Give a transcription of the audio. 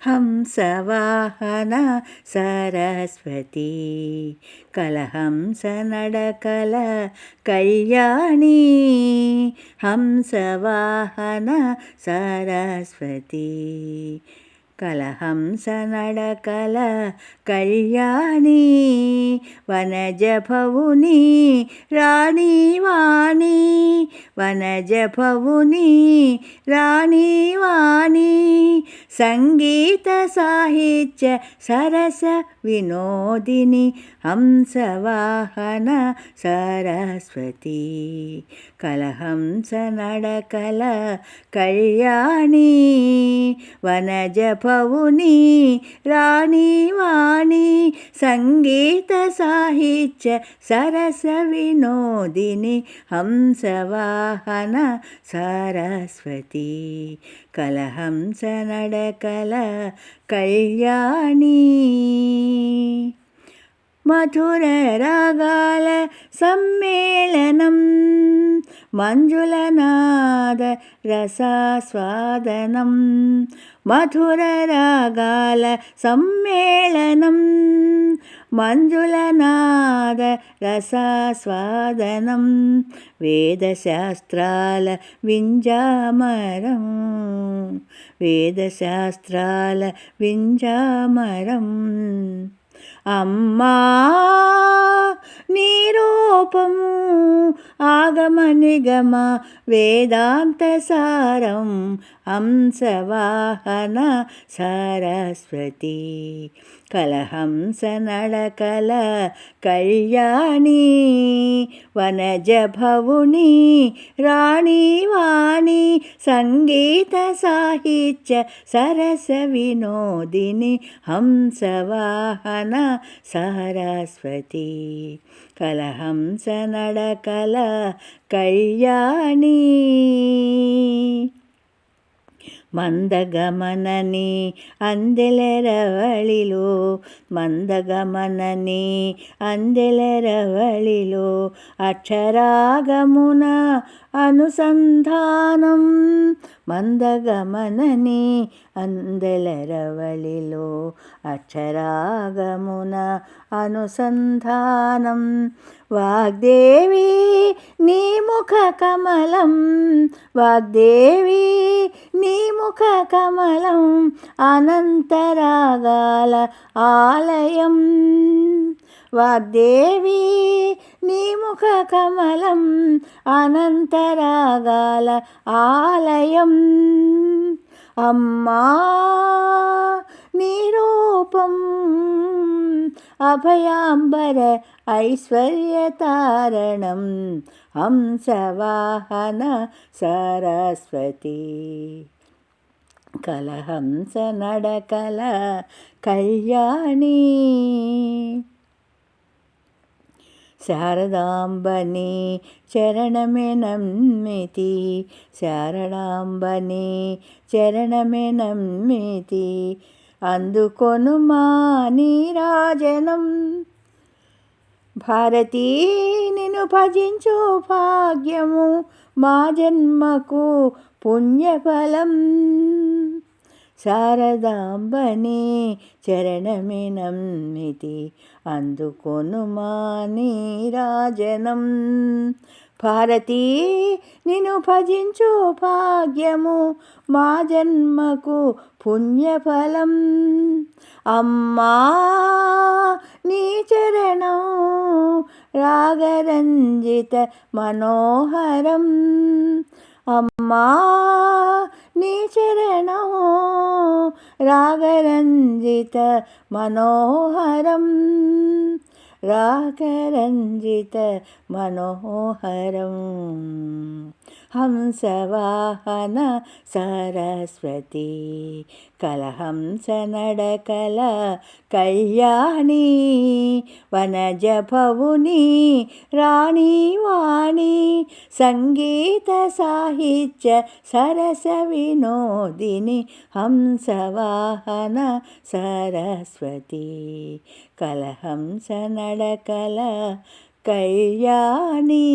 హంసవాహన సరస్వతి కలహంస నడకల కళ్యాణి హంసవాహన సరస్వతి కలహంస నడకల కళ్యాణి వనజభవుని రాణి వాణి వనజభవుని రాణి వాణి సంగీత సాహిత్య సరస వినోదిని హంసవాహన సరస్వతి కలహంస నడకల కళ్యాణి వనజభవుని రాణి వాణి సంగీత సాహిత్య సరస వినోదిని హంసవాహన సరస్వతి కలహంస నడకల కళ్యాణి మధుర రాగాల సమ్మేళనం మంజులనాద రసాస్వాదనం మధుర రాగాల సమ్మేళనం మంజులనాద రసాస్వాదనం వేదశాస్త్రాల వింజామరం వేదశాస్త్రాల వింజామరం అమ్మా నీ రూపము ఆగమ నిగమ వేదాంత సారం హంసవాహన సరస్వతి కలహంస నడకల కళ్యాణి వనజభవుని రాణి వాణి సంగీత సాహిత్య సరస వినోదిని హంసవాహన సరస్వతి కలహంస నడకల కళ్యాణి మందగమనని అందెలరవళిలో మందగమనని అందెలరవళిలో అక్షరాగమున అనుసంధానం మందగమనని అందెలరవళిలో అక్షరాగమున అనుసంధానం వాగ్దేవి నీ ముఖ కమలం వాగ్దేవి నీ ముఖ కమలం అనంతరాగాల ఆలయం వాగ్దేవి నీ ముఖ కమలం అనంతరాగాల ఆలయం అమ్మా నీ రూపం అభయాంబర ఐశ్వర్యతారణం హంసవాహన సరస్వతి కలహంస నడకల కళ్యాణి శారదాంబని చరణమే నమ్మితి శారదాంబని చరణమే నమ్మితి అందుకొను మా నీరాజనం భారతీ నిన్ను భజించు భాగ్యము మా జన్మకు పుణ్యఫలం శారదాంబని చరణమే నమ్మితి అందుకొను మా నీరాజనం భారతీ నిన్ను భజించు భాగ్యము మా జన్మకు పుణ్యఫలం అమ్మా నీ చరణం రాగరంజిత మనోహరం అమ్మా నీ చరణం రాగరంజిత మనోహరం రాగరంజిత మనోహరం హంసవాహన సరస్వతి కలహంస నడకల కళ్యాణి వనజభవుని రాణి వాణి సంగీత సాహిత్య సరస వినోదిని హంసవాహన సరస్వతి కలహంస నడకల కళ్యాణి.